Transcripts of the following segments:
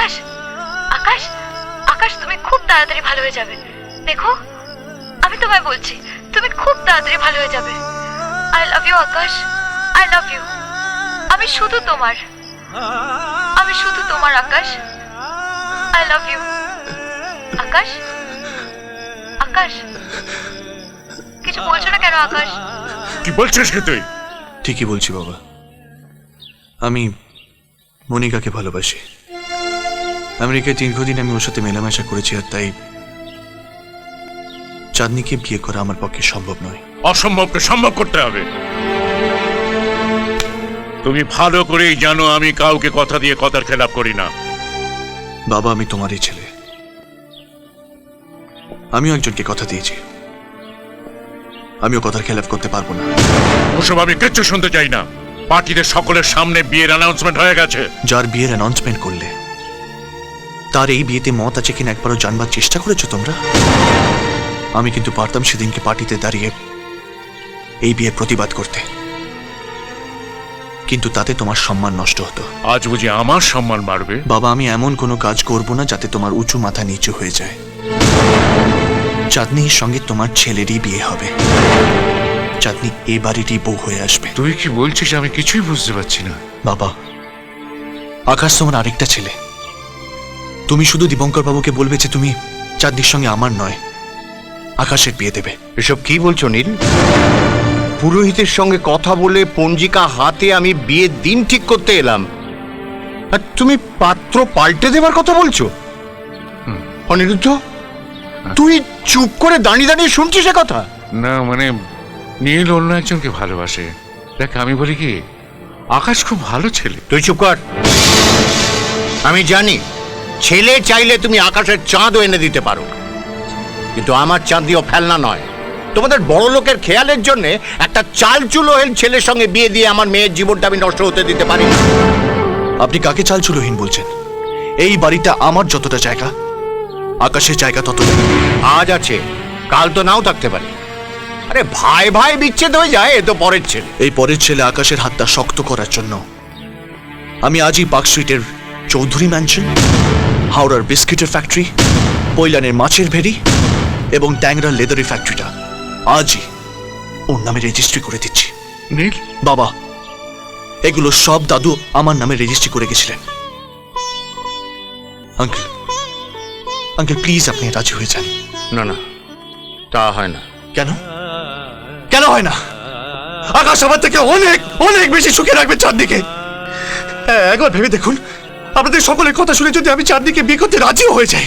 আকাশ, আকাশ, আকাশ, তুমি খুব তাড়াতাড়ি ভালো হয়ে যাবে। দেখো, আমি তোমায় বলছি, তুমি খুব তাড়াতাড়ি ভালো হয়ে যাবে। I love you Akash, I love you. আমি শুধু তোমার, আমি শুধু তোমার আকাশ। আই লাভ ইউ আকাশ। আকাশ, কিছু বলছো না কেন আকাশ? কি বলছিস কি তুই? ঠিকই বলছি বাবা, আমি মনিকাকে ভালোবাসি। আমেরিকায় দীর্ঘদিন আমি ওর সাথে মেলামেশা করেছি, আর তাই চাঁদনিকে বিয়ে করা আমার পক্ষে সম্ভব নয়। অসম্ভবকে সম্ভব করতে হবে। তুমি ভালো করেই জানো আমি কাউকে কথা দিয়ে কথার খেলাপ করি না। বাবা, আমি তোমারই ছেলে, আমিও একজনকে কথা দিয়েছি, আমিও কথার খেলাপ করতে পারবো না। ওসব আমি কিচ্ছু শুনতে চাই না। পার্টিদের সকলের সামনে বিয়ের অ্যানাউন্সমেন্ট হয়ে গেছে। যার বিয়ের অ্যানাউন্সমেন্ট করলে তার এই বিয়েতে মত আছে কিনা একবারও জানবার চেষ্টা করেছো তোমরা? আমি কিন্তু পারতাম সেদিনকে পার্টিতে দাঁড়িয়ে এই বিয়ের প্রতিবাদ করতে, কিন্তু তাতে তোমার সম্মান নষ্ট হতো। আজ বুঝি আমার সম্মান বাড়বে? বাবা, আমি এমন কোনো কাজ করব না যাতে তোমার উঁচু মাথা নিচু হয়ে যায়। চাঁদনির সঙ্গে তোমার ছেলেরই বিয়ে হবে, চাঁদনি এ বাড়িরই বউ হয়ে আসবে। তুই কি বলছিস আমি কিছুই বুঝতে পারছি না। বাবা, আকাশ তোমার আরেকটা ছেলে। তুমি শুধু দীপঙ্কর বাবুকে বলবে যে তুমি চাঁদনির সঙ্গে আমার নয়, আকাশের বিয়ে দেবে। এসব কি বলছো নীল? পুরোহিতের সঙ্গে কথা বলে পঞ্জিকা হাতে আমি বিয়ের দিন ঠিক করতে এলাম, আর তুমি পাত্র পাল্টে দেবার কথা বলছো? অনিরুদ্ধ, তুই চুপ করে দাঁড়িয়ে দাঁড়িয়ে শুনছিস এ কথা? না মানে নীল অন্য একজনকে ভালোবাসে। দেখ, আমি বলি কি, আকাশ খুব ভালো ছেলে। তুই চুপ কর। আমি জানি ছেলে চাইলে তুমি আকাশের চাঁদও এনে দিতে পারো, কিন্তু আমার চাঁদিও ফেলনা নয়। তোমাদের বড় লোকের খেয়ালের জন্য একটা চাল চুলোহীন ছেলের সঙ্গে বিয়ে দিয়ে আমার মেয়ের জীবনটা আমি নষ্ট হতে দিতে পারি না। আপনি কাকে চালচুলোহীন বলছেন? এই বাড়িটা আমার যতটা জায়গা, আকাশের জায়গা ততটা। আজ আছে, কাল তো নাও থাকতে পারে। আরে ভাই ভাই বিচ্ছেদ হয়ে যায়, এ তো পরের ছেলে। এই পরের ছেলে আকাশের হাতটা শক্ত করার জন্য আমি আজই পার্ক স্ট্রিটের চৌধুরী ম্যানশন, হাওড়ার বিস্কিটের ফ্যাক্টরি, পৈলানের মাছের ভেড়ি এবং ট্যাংরার লেদারি ফ্যাক্টরিটা আজই ওর নামে রেজিস্ট্রি করে দিচ্ছি। নীল, বাবা, এগুলো সব দাদু আমার নামে রেজিস্ট্রি করে গেছিলেন। আঙ্কেল, আঙ্কেল প্লিজ আপনি রাজি হয়ে যান। না না, তা হয় না। কেন? কেন হয় না? আকাশ আমার থেকে অনেক অনেক বেশি সুখে রাখবে চাঁদনিকে। একবার ভেবে দেখুন, আপনাদের সকলের কথা শুনে যদি আমি চাঁদনিকে বিয়ে করতে রাজিও হয়ে যাই,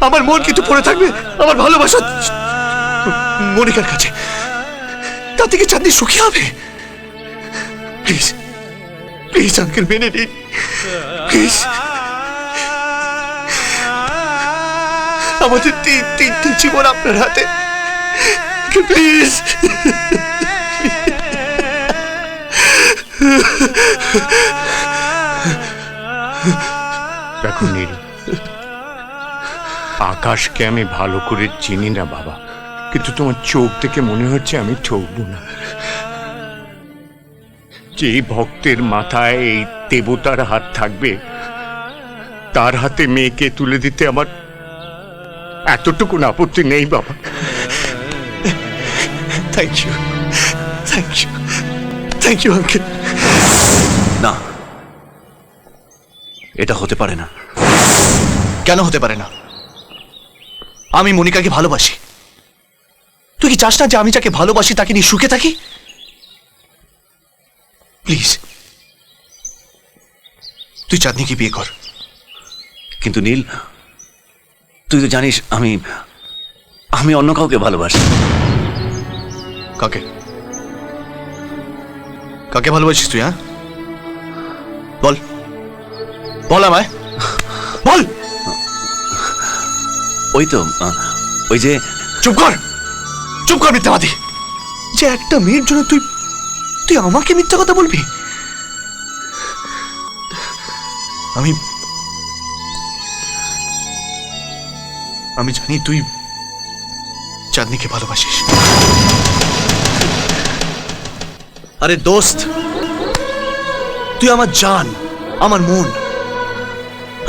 আমার মন কিন্তু পড়ে থাকবে আমার ভালোবাসা মনিকার কাছে। তা থেকে চাঁদনি সুখী হবে। প্লিজ প্লিজ আঙ্কেল, মেনে নিন প্লিজ। আমাদের তিনটে জীবন আপনার হাতে, প্লিজ। দেখো নীল, আকাশকে আমি ভালো করে চিনি না বাবা, কিন্তু তোমার চোখ দেখে মনে হচ্ছে আমি ঠকবো না। যে ভক্তের মাথায় এই দেবতার হাত থাকবে, তার হাতে মেয়েকে তুলে দিতে আমার এতটুকু আপত্তি নেই বাবা। Thank you, thank you, thank you uncle. না, এটা হতে পারে না। কেন হতে পারে না? আমি মনিকাকে ভালোবাসি। তুই কি চাস না যে আমি যাকে ভালোবাসি তাকে নিয়ে সুখে থাকি? প্লিজ তুই চাঁদনিকে বিয়ে কর। কিন্তু নীল, তুই তো জানিস আমি আমি অন্য কাউকে ভালোবাসি। কাকে? কাকে ভালোবাসিস তুই? হ্যাঁ বল, বল আমায়, বল। ওই তো ওই যে। চুপ কর, চুপ কর মিথ্যাবাদী। যে একটা মেয়ের জন্য তুই তুই আমাকে মিথ্যা কথা বলবি? আমি আমি জানি তুই চাঁদনিকে ভালোবাসিস। আরে দোস্ত, তুই আমার জান, আমার মন,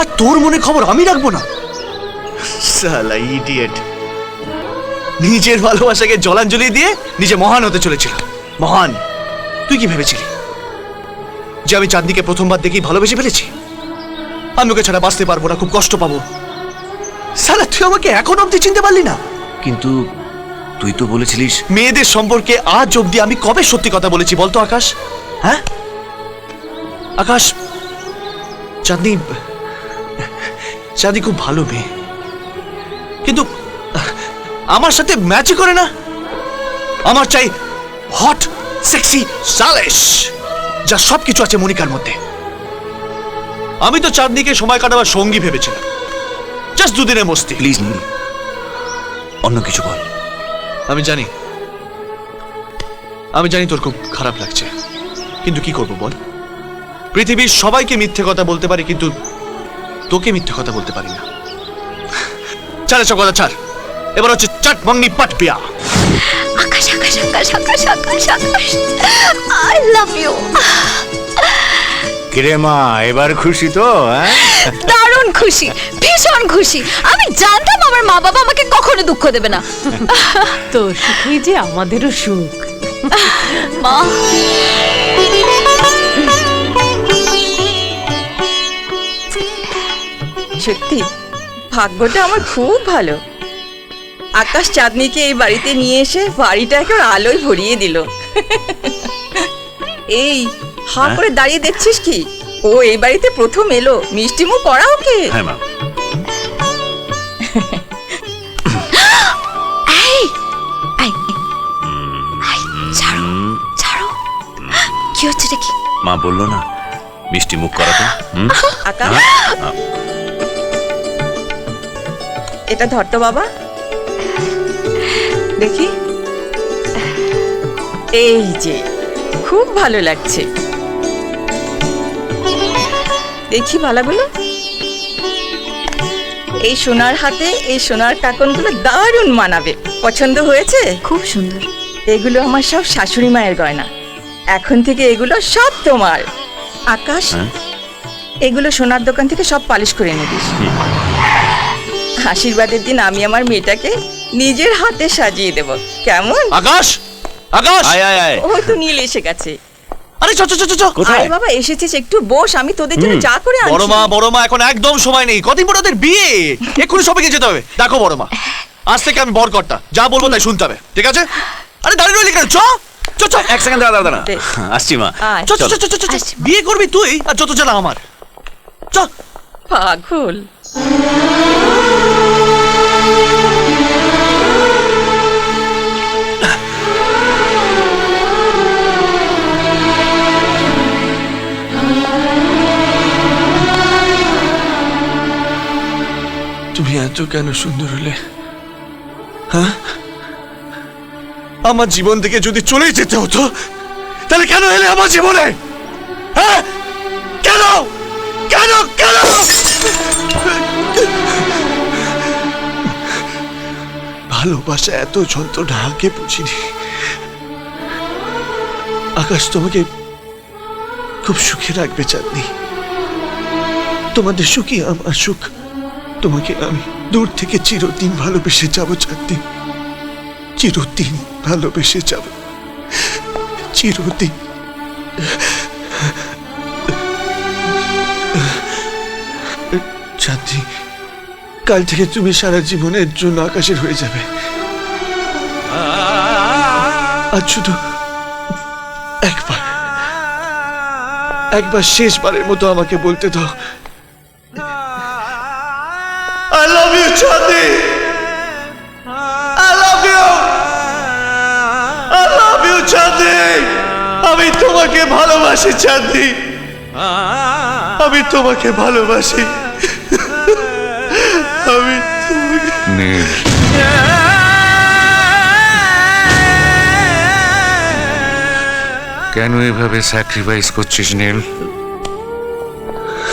আর তোর মনে খবর আমি রাখবো না? সালা ইডিয়েট, নিজের ভালোবাসাকে জলাঞ্জলি দিয়ে নিজে মহান হতে চলেছিল। মহান? তুই কি ভেবেছিলি যে আমি চাঁদনিকে প্রথমবার দেখেই ভালোবেসে ফেলেছি? আমি ওকে ছাড়া বাঁচতে পারবো না, খুব কষ্ট পাবো। সালা তুই আমাকে এখন অব্দি চিনতে পারলি না? কিন্তু তুই তো বলেছিলিস। মেয়েদের সম্পর্কে আজ অব্দি আমি কবে সত্যি কথা বলেছি বলতো আকাশ? হ্যাঁ আকাশ, চাঁদনি চাঁদনি খুব ভালো মেয়ে, কিন্তু আমার সাথে ম্যাচই করে না। আমার চাই হট, সেক্সি, সালেশ, যা সবকিছু আছে মনিকার মধ্যে। আমি তো চাঁদনিকে সময় কাটাবার সঙ্গী ভেবেছিলাম, জাস্ট দুদিনের মস্তি। প্লিজ নীল, অন্য কিছু বল। আমি জানি তোর খুব খারাপ লাগছে, কিন্তু কি করবো বল? পৃথিবীর সবাইকে মিথ্যে কথা বলতে পারি, কিন্তু তোকে মিথ্যে কথা বলতে পারি না। ছাড় এসব কথা, ছাড়। এবার হচ্ছে চাট মংনি পাট বিয়া। আকাশ আকাশ আকাশ আকাশ আকাশ আকাশ, আই লাভ ইউ। কিরে মা, এবার খুশি তো? হ্যাঁ, দারুণ খুশি, ভীষণ খুশি। আমি জানতাম আমার মা বাবা আমাকে কখনো দুঃখ দেবে না। তোর সুখই যে আমাদেরও সুখ। মা, সত্যি ভাগ্যটা আমার খুব ভালো। আকাশ চাঁদনিকে এই বাড়িতে নিয়ে এসে বাড়িটা একেবারে আলোয় ভরিয়ে দিল। এই হাঁ করে দাঁড়িয়ে দেখছিস কি? ও এই বাড়িতে প্রথম এলো, মিষ্টি মুখ করা ওকে। হ্যাঁ মা। এই এই এই, ছাড়ো ছাড়ো। কি হচ্ছে রে? কি মা বললো না মিষ্টি মুখ করাতে? আকাশ, এটা ধর তো বাবা, দেখি। এই যে খুব ভালো লাগছে, দেখি ভালোগুলো। এই সোনার হাতে এই সোনার কাকনগুলো দারুণ মানাবে। পছন্দ হয়েছে? খুব সুন্দর। এগুলো আমার সব শাশুড়ি মায়ের গয়না, এখন থেকে এগুলো সব তোমার। আকাশ, এগুলো সোনার দোকান থেকে সব পালিশ করে নিবিস। আশীর্বাদের দিন আমি আমার মেয়েটাকে নিজের হাতে সাজিয়ে দেব, কেমন? আকাশ, আকাশ, আয় আয় আয়। ও তো নীল এসে গেছে। আরে চ চ চ চ। কোথায়? আরে বাবা, এসেছিস, একটু বস, আমি তোদের জন্য চা করে বড় আনছি। মা এখন একদম সময় নেই। কদিন পর ওদের বিয়ে, এক্ষুনি সবাইকে যেতে হবে। দেখো বড় মা, আজ থেকে আমি বরকর্তা, যা বলবো তাই শুনতে হবে, ঠিক আছে? আরে দাঁড়িয়ে রইলি কেন? চ চ চ। এক সেকেন্ড দাঁড়া দাঁড়া। দে। আসছি মা। আয়। চ চ চ চ চ। আসছি। বিয়ে করবি তুই, আর যত জ্বালা আমার। চ। পাগল। তুমি এত কেন সুন্দর হলে? হ্যাঁ, আমার জীবন থেকে যদি চলেই যেতে হতো, তাহলে কেন এলে আমার জীবনে? হ্যাঁ, কেন কেন কেন? ভালোবাসা এত যন্ত্রণা আগে বুঝিনি। আকাশ তোমাকে খুব সুখে রাখবে চাঁদনি। তোমাদের সুখই আমার সুখ। তোমাকে আমি দূর থেকে চিরদিন ভালোবেসে যাব চাঁদনি, চিরদিন ভালোবেসে যাব, চিরদিন। চাঁদনি, কাল থেকে তুমি সারা জীবনের জন্য আকাশের হয়ে যাবে। আজ শুধু একবার শেষবারের মতো আমাকে বলতে দাও, I love you, Chandni. I love you. I love you, চাঁদনি। আমি তোমাকে ভালোবাসি চাঁদনি, আমি তোমাকে ভালোবাসি। আমি নীল, কেন এভাবে স্যাক্রিফাইস করছিস নীল?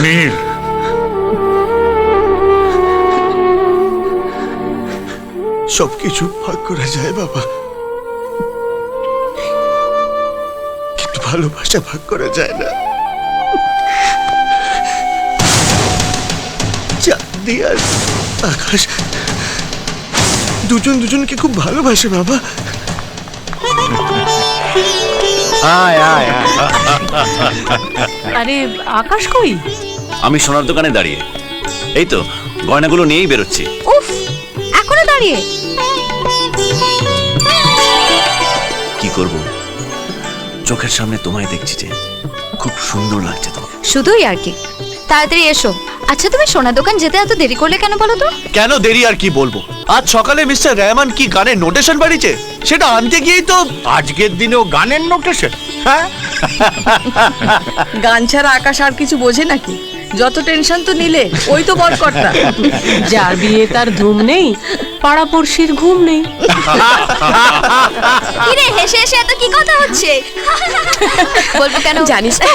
নীল, সবকিছু ভাগ করা যায় বাবা, কিন্তু ভালোবাসা ভাগ করা যায় না। চাঁদনি আর আকাশ দুজন দুজনকে খুব ভালোবাসে বাবা। আয় আয় আয়। আরে আকাশ কই? আমি সোনার দোকানে দাঁড়িয়ে এই তো গয়নাগুলো নিয়েই বেরোচ্ছি। উফ, এখনো দাঁড়িয়ে? কি করব, চোখের সামনে তোমায় দেখছি যে খুব সুন্দর লাগছে তো। শুধুই আর কি, তাড়াতাড়ি এসো। আচ্ছা, তুমি সোনার দোকান যেতে এত দেরি করলে কেন বলো তো? কেন দেরি আর কি বলবো, আজ সকালে মিস্টার রহমান কি গানের নোটেশন বাড়িছে, সেটা আনতে গিয়েই তো। আজকের দিনেও গানের নোটেশন? হ্যাঁ, গান ছাড়া আকাশ আর কিছু বোঝে নাকি? যত টেনশন তো নিলে, ওই তো বড় কর্তা। যার বিয়ে তার ধুম নেই, পাড়াপড়শির ঘুম নেই। কিরে, হেসে হেসে এত কি কথা হচ্ছে? বলবো কেন জানিস না,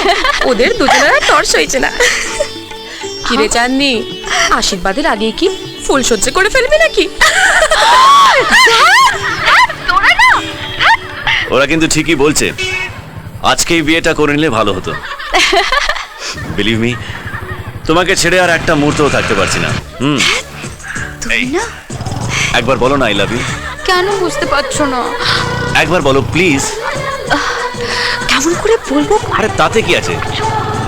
ওদের দুজনের তর্স হয়েছে না। কিরে চাঁদনি, আশীর্বাদের আগে কি ফুল সহ্য করে ফেলবি নাকি? ওরা কিন্তু ঠিকই বলছে, আজকেই বিয়েটা করে নিলে ভালো হতো। বিলিভ মি, তোমাকে ছেড়ে আর একটা মুহূর্তও থাকতে পারছি না। তুমি না? একবার বলো না আই লাভ ইউ। কেন বুঝতে পারছো না? একবার বলো প্লিজ। কেমন করে বলবো? আরে তাতে কি আছে,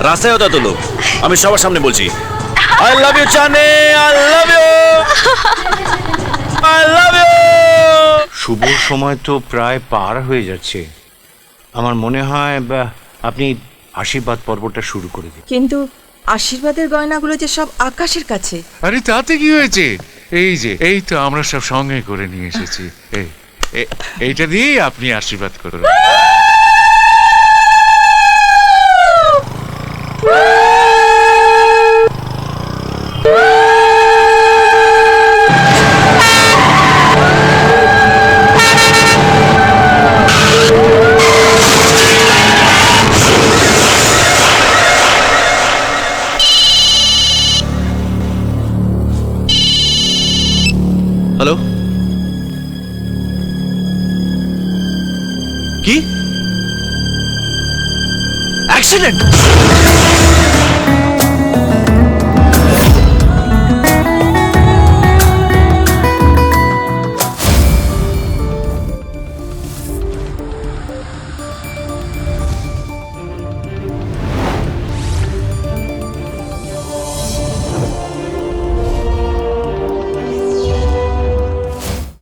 রাস্তায় তো লোক, আমি সবার সামনে বলছি আই লাভ ইউ চানে, I love you, I love you. শুভ সময় তো প্রায় পার হয়ে যাচ্ছে। আমার মনে হয় আপনি আশীর্বাদ পর্বটা শুরু করে দিন। কিন্তু আশীর্বাদের গয়নাগুলো যে সব আকাশের কাছে। আরে তাতে কি হয়েছে? এই যে এই তো আমরা সব সঙ্গে করে নিয়ে এসেছি। এইটা দিয়েই আপনি আশীর্বাদ করুন। হ্যালো, কি অ্যাক্সিডেন্ট?